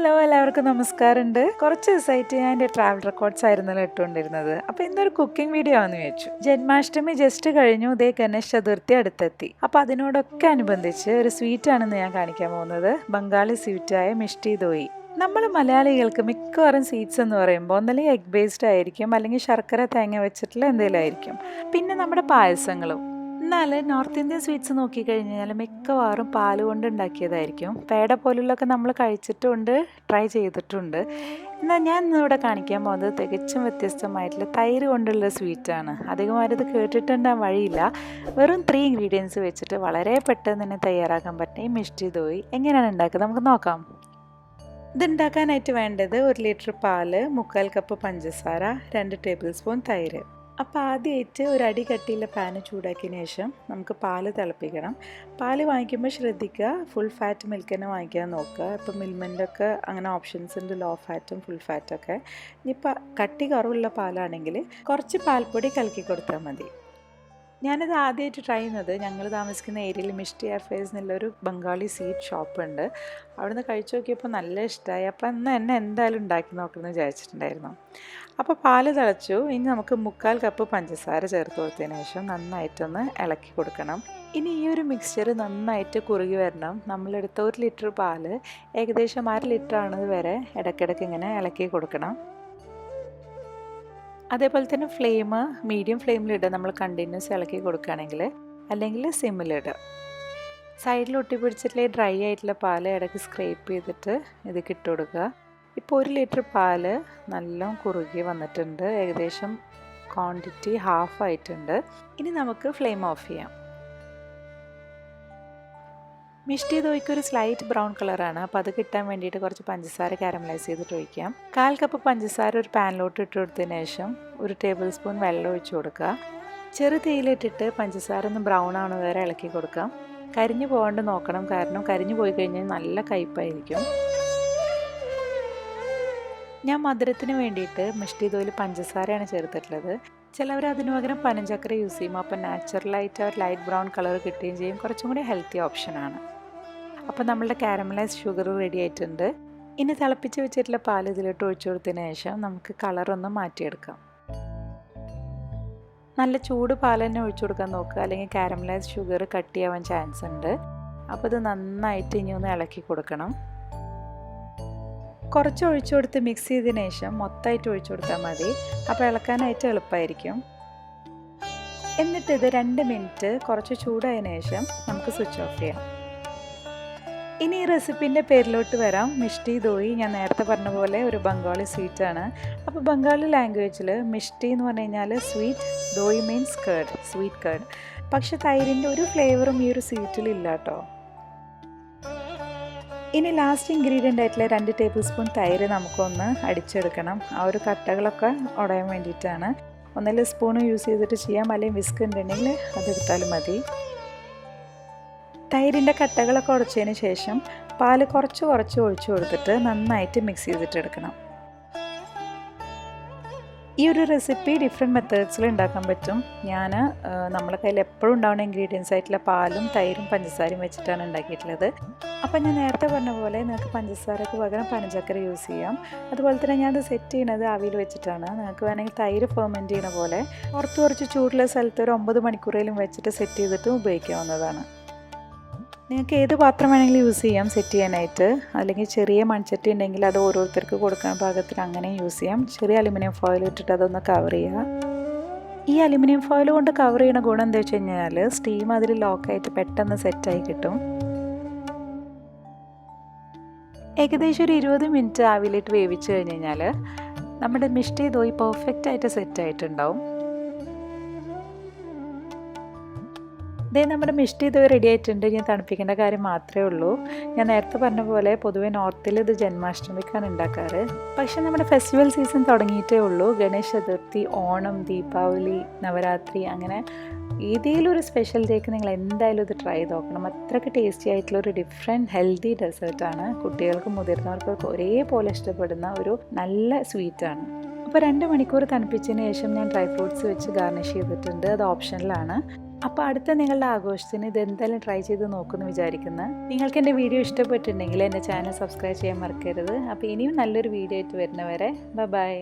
Hello എല്ലാവർക്കും നമസ്കാരമുണ്ട്. കുറച്ച് ദിവസമായിട്ട് ഞാൻ എൻ്റെ ട്രാവൽ റെക്കോർഡ്സ് ആയിരുന്നല്ലോ ഇട്ടുകൊണ്ടിരുന്നത്. അപ്പോൾ ഇന്നൊരു കുക്കിംഗ് വീഡിയോ ആണെന്ന് ചോദിച്ചു. ജന്മാഷ്ടമി ജസ്റ്റ് കഴിഞ്ഞു, ഇതേ ഗണേശ ചതുർത്ഥി അടുത്തെത്തി. അപ്പോൾ അതിനോടൊക്കെ അനുബന്ധിച്ച് ഒരു സ്വീറ്റാണെന്ന് ഞാൻ കാണിക്കാൻ പോകുന്നത്. ബംഗാളി സ്വീറ്റായ മിഷ്ടി ദോയി. നമ്മൾ മലയാളികൾക്ക് മിക്കവാറും സ്വീറ്റ്സ് എന്ന് പറയുമ്പോൾ ഒന്നല്ലെങ്കിൽ എഗ് ബേസ്ഡ് ആയിരിക്കും, അല്ലെങ്കിൽ ശർക്കര തേങ്ങ വെച്ചിട്ടുള്ള എന്തെങ്കിലും ആയിരിക്കും. പിന്നെ നമ്മുടെ പായസങ്ങളും. എന്നാൽ നോർത്ത് ഇന്ത്യൻ സ്വീറ്റ്സ് നോക്കിക്കഴിഞ്ഞാൽ മിക്കവാറും പാല് കൊണ്ട് ഉണ്ടാക്കിയതായിരിക്കും. പേട പോലുള്ളതൊക്കെ നമ്മൾ കഴിച്ചിട്ടുണ്ട്, ട്രൈ ചെയ്തിട്ടുണ്ട്. എന്നാൽ ഞാൻ ഇന്നിവിടെ കാണിക്കാൻ പോകുന്നത് തികച്ചും വ്യത്യസ്തമായിട്ടുള്ള തൈര് കൊണ്ടുള്ള സ്വീറ്റാണ്. അധികമായിട്ട് ഇത് കേട്ടിട്ടുണ്ടാകാൻ വഴിയില്ല. വെറും 3 ഇൻഗ്രീഡിയൻസ് വെച്ചിട്ട് വളരെ പെട്ടെന്ന് തന്നെ തയ്യാറാക്കാൻ പറ്റുന്ന ഈ മിഷ്ടി ദോയി എങ്ങനെയാണ് ഉണ്ടാക്കുക നമുക്ക് നോക്കാം. ഇതുണ്ടാക്കാനായിട്ട് വേണ്ടത് 1 ലിറ്റർ പാല്, 1/4 കപ്പ് പഞ്ചസാര, 2 ടേബിൾ സ്പൂൺ തൈര്. അപ്പോൾ ആദ്യമായിട്ട് ഒരു അടി കട്ടിയുള്ള പാന് ചൂടാക്കിയതിന് ശേഷം നമുക്ക് പാല് തിളപ്പിക്കണം. പാല് വാങ്ങിക്കുമ്പോൾ ശ്രദ്ധിക്കുക, ഫുൾ ഫാറ്റ് മിൽക്ക് തന്നെ വാങ്ങിക്കാൻ നോക്കുക. ഇപ്പോൾ മിൽമൻ്റെയൊക്കെ അങ്ങനെ ഓപ്ഷൻസ് ഉണ്ട്, ലോ ഫാറ്റും ഫുൾ ഫാറ്റൊക്കെ. ഇനിയിപ്പോൾ കട്ടി കുറവുള്ള പാലാണെങ്കിൽ കുറച്ച് പാൽപ്പൊടി കലക്കി കൊടുത്താൽ മതി. ഞാനിത് ആദ്യമായിട്ട് ട്രൈ ചെയ്യുന്നത് ഞങ്ങൾ താമസിക്കുന്ന ഏരിയയിൽ മിഷ്ടി അഫേഴ്സ് എന്നുള്ളൊരു ബംഗാളി സ്വീറ്റ് ഷോപ്പുണ്ട്. അവിടുന്ന് കഴിച്ചു നോക്കിയപ്പോൾ നല്ല ഇഷ്ടമായി. അപ്പോൾ ഇന്ന് എന്നെ എന്തായാലും ഉണ്ടാക്കി നോക്കണമെന്ന് വിചാരിച്ചിട്ടുണ്ടായിരുന്നു. അപ്പോൾ പാല് തിളച്ചു. ഇനി നമുക്ക് 1/4 കപ്പ് പഞ്ചസാര ചേർത്ത് കൊടുത്തതിന് ശേഷം നന്നായിട്ടൊന്ന് ഇളക്കി കൊടുക്കണം. ഇനി ഈ ഒരു മിക്സ്ചർ നന്നായിട്ട് കുറുകി വരണം. നമ്മളെടുത്ത 1 ലിറ്റർ പാല് ഏകദേശം 1/2 ലിറ്റർ ആണത് വരെ ഇടയ്ക്കിടയ്ക്ക് ഇങ്ങനെ ഇളക്കി കൊടുക്കണം. അതേപോലെ തന്നെ ഫ്ലെയിം മീഡിയം ഫ്ലെയിമിലിടുക, നമ്മൾ കണ്ടിന്യൂസ് ഇളക്കി കൊടുക്കുകയാണെങ്കിൽ. അല്ലെങ്കിൽ സിമ്മിലിടുക. സൈഡിൽ ഒട്ടിപ്പിടിച്ചിട്ടുള്ള ഡ്രൈ ആയിട്ടുള്ള പാല് ഇടയ്ക്ക് സ്ക്രേപ്പ് ചെയ്തിട്ട് ഇതിലേക്ക് ഇട്ട് കൊടുക്കുക. ഇപ്പോൾ 1 ലിറ്റർ പാല് നല്ല കുറുകി വന്നിട്ടുണ്ട്. ഏകദേശം ക്വാണ്ടിറ്റി ഹാഫ് ആയിട്ടുണ്ട്. ഇനി നമുക്ക് ഫ്ലെയിം ഓഫ് ചെയ്യാം. മിഷ്ടി ദോയ്ക്ക് ഒരു സ്ലൈറ്റ് ബ്രൗൺ കളറാണ്. അപ്പോൾ അത് കിട്ടാൻ വേണ്ടിയിട്ട് കുറച്ച് പഞ്ചസാര കാരമലൈസ് ചെയ്തിട്ട് ഒഴിക്കാം. 1/4 കപ്പ് പഞ്ചസാര ഒരു പാനിലോട്ട് ഇട്ട് കൊടുത്തതിന് ശേഷം 1 ടേബിൾ സ്പൂൺ വെള്ളം ഒഴിച്ച് കൊടുക്കുക. ചെറു തീയിലിട്ടിട്ട് പഞ്ചസാര ഒന്ന് ബ്രൗൺ ആവണ വരെ ഇളക്കി കൊടുക്കാം. കരിഞ്ഞു പോകാണ്ട് നോക്കണം, കാരണം കരിഞ്ഞു പോയി കഴിഞ്ഞാൽ നല്ല കയ്പ്പായിരിക്കും. ഞാൻ മധുരത്തിന് വേണ്ടിയിട്ട് മിഷ്ടി ദോയിൽ പഞ്ചസാരയാണ് ചേർത്തിട്ടുള്ളത്. ചിലവർ അതിന് പകരം പനഞ്ചക്കര യൂസ് ചെയ്യും. അപ്പോൾ നാച്ചുറലായിട്ട് ഒരു ലൈറ്റ് ബ്രൗൺ കളർ കിട്ടുകയും ചെയ്യും. കുറച്ചും കൂടി ഹെൽത്തി ഓപ്ഷനാണ്. അപ്പോൾ നമ്മളുടെ കാരമലൈസ് ഷുഗർ റെഡി ആയിട്ടുണ്ട്. ഇനി തിളപ്പിച്ച് വെച്ചിട്ടുള്ള പാൽ ഇതിലിട്ട് ഒഴിച്ചു കൊടുത്തതിന് ശേഷം നമുക്ക് കളറൊന്ന് മാറ്റിയെടുക്കാം. നല്ല ചൂട് പാൽ തന്നെ ഒഴിച്ചു കൊടുക്കാൻ നോക്കുക, അല്ലെങ്കിൽ കാരമലൈസ് ഷുഗർ കട്ടിയാവാൻ ചാൻസ് ഉണ്ട്. അപ്പോൾ ഇത് നന്നായിട്ട് ഇനി ഒന്ന് ഇളക്കി കൊടുക്കണം. കുറച്ച് ഒഴിച്ചു കൊടുത്ത് മിക്സ് ചെയ്തതിന് ശേഷം മൊത്തമായിട്ട് ഒഴിച്ചു കൊടുത്താൽ മതി. അപ്പോൾ ഇളക്കാനായിട്ട് എളുപ്പമായിരിക്കും. എന്നിട്ട് ഇത് 2 മിനിറ്റ് കുറച്ച് ചൂടായതിനു ശേഷം നമുക്ക് സ്വിച്ച് ഓഫ് ചെയ്യാം. ഇനി ഈ റെസിപ്പിൻ്റെ പേരിലോട്ട് വരാം. മിഷ്ടി ദോയി ഞാൻ നേരത്തെ പറഞ്ഞ പോലെ ഒരു ബംഗാളി സ്വീറ്റാണ്. അപ്പോൾ ബംഗാളി ലാംഗ്വേജിൽ മിഷ്ടി എന്ന് പറഞ്ഞു കഴിഞ്ഞാൽ sweet, doi means curd, sweet curd. പക്ഷെ തൈരിൻ്റെ ഒരു ഫ്ലേവറും ഈ ഒരു സ്വീറ്റിലില്ല കേട്ടോ. ഇനി ലാസ്റ്റ് ഇൻഗ്രീഡിയൻ്റ് ആയിട്ടുള്ള 2 ടേബിൾ സ്പൂൺ തൈര് നമുക്കൊന്ന് അടിച്ചെടുക്കണം. ആ ഒരു കട്ടകളൊക്കെ ഉടയാൻ വേണ്ടിയിട്ടാണ്. ഒന്നിൽ സ്പൂൺ യൂസ് ചെയ്തിട്ട് ചെയ്യാം, അല്ലെങ്കിൽ വിസ്ക് ഉണ്ടെങ്കിൽ അതെടുത്താലും മതി. തൈരിൻ്റെ കട്ടകളൊക്കെ ഉടച്ചതിന് ശേഷം പാല് കുറച്ച് ഒഴിച്ചു കൊടുത്തിട്ട് നന്നായിട്ട് മിക്സ് ചെയ്തിട്ടെടുക്കണം. ഈ ഒരു റെസിപ്പി ഡിഫറെൻറ്റ് മെത്തേഡ്സിൽ ഉണ്ടാക്കാൻ പറ്റും. ഞാൻ നമ്മളെ കയ്യിൽ എപ്പോഴും ഉണ്ടാവുന്ന ഇൻഗ്രീഡിയൻസ് ആയിട്ടുള്ള പാലും തൈരും പഞ്ചസാരയും വെച്ചിട്ടാണ് ഉണ്ടാക്കിയിട്ടുള്ളത്. അപ്പം ഞാൻ നേരത്തെ പറഞ്ഞ പോലെ നിങ്ങൾക്ക് പഞ്ചസാരക്ക് പകരം പനഞ്ചക്കര യൂസ് ചെയ്യാം. അതുപോലെ തന്നെ ഞാനത് സെറ്റ് ചെയ്യണത് ആവിയിൽ വെച്ചിട്ടാണ്. നിങ്ങൾക്ക് വേണമെങ്കിൽ തൈര് ഫെർമെൻറ്റ് ചെയ്യുന്ന പോലെ പുറത്ത് കുറച്ച് ചൂടുള്ള സ്ഥലത്ത് ഒരു 9 മണിക്കൂറേലും വെച്ചിട്ട് സെറ്റ് ചെയ്തിട്ട് ഉപയോഗിക്കാവുന്നതാണ്. നിങ്ങൾക്ക് ഏത് പാത്രം വേണമെങ്കിലും യൂസ് ചെയ്യാം സെറ്റ് ചെയ്യാനായിട്ട്. അല്ലെങ്കിൽ ചെറിയ മൺചട്ടി ഉണ്ടെങ്കിൽ അത് ഓരോരുത്തർക്ക് കൊടുക്കാൻ പാകത്തിൽ അങ്ങനെ യൂസ് ചെയ്യാം. ചെറിയ അലുമിനിയം ഫോയിൽ ഇട്ടിട്ട് അതൊന്ന് കവർ ചെയ്യുക. ഈ അലുമിനിയം ഫോയിൽ കൊണ്ട് കവർ ചെയ്യുന്ന ഗുണം എന്താ വെച്ച് കഴിഞ്ഞാൽ സ്റ്റീം അതിൽ ലോക്കായിട്ട് പെട്ടെന്ന് സെറ്റായി കിട്ടും. ഏകദേശം ഒരു 20 മിനിറ്റ് ആവിയിലിട്ട് വേവിച്ച് കഴിഞ്ഞ് കഴിഞ്ഞാൽ നമ്മുടെ മിഷ്ടി ദോയി പെർഫെക്റ്റ് ആയിട്ട് സെറ്റായിട്ടുണ്ടാവും. ഇതേ നമ്മുടെ മിഷ്ടി ദോയി റെഡി ആയിട്ടുണ്ട്. ഞാൻ തണുപ്പിക്കേണ്ട കാര്യം മാത്രമേ ഉള്ളൂ. ഞാൻ നേരത്തെ പറഞ്ഞ പോലെ പൊതുവെ നോർത്തിൽ ഇത് ജന്മാഷ്ടമിക്കാണ് ഉണ്ടാക്കാറ്. പക്ഷേ നമ്മുടെ ഫെസ്റ്റിവൽ സീസൺ തുടങ്ങിയിട്ടേ ഉള്ളൂ. ഗണേശ ചതുർത്ഥി, ഓണം, ദീപാവലി, നവരാത്രി, അങ്ങനെ ഏതെങ്കിലും ഒരു സ്പെഷ്യൽ ഡേക്ക് നിങ്ങൾ എന്തായാലും ഇത് ട്രൈ ചെയ്ത് നോക്കണം. അത്രയ്ക്ക് ടേസ്റ്റി ആയിട്ടുള്ള ഒരു ഡിഫറെൻറ്റ് ഹെൽത്തി ഡെസേർട്ടാണ്. കുട്ടികൾക്കും മുതിർന്നവർക്കൊക്കെ ഒരേപോലെ ഇഷ്ടപ്പെടുന്ന ഒരു നല്ല സ്വീറ്റാണ്. അപ്പോൾ 2 മണിക്കൂർ തണുപ്പിച്ചതിന് ശേഷം ഞാൻ ഡ്രൈ ഫ്രൂട്ട്സ് വെച്ച് ഗാർണിഷ് ചെയ്തിട്ടുണ്ട്. അത് ഓപ്ഷനിലാണ്. അപ്പോൾ അടുത്ത നിങ്ങളുടെ ആഘോഷത്തിന് ഇത് എന്തായാലും ട്രൈ ചെയ്ത് നോക്കുമെന്ന് വിചാരിക്കുന്നു. നിങ്ങൾക്ക് എൻ്റെ വീഡിയോ ഇഷ്ടപ്പെട്ടിട്ടുണ്ടെങ്കിൽ എൻ്റെ ചാനൽ സബ്സ്ക്രൈബ് ചെയ്യാൻ മറക്കരുത്. അപ്പോൾ ഇനിയും നല്ലൊരു വീഡിയോ ആയിട്ട് വരുന്നവരെ ബൈ.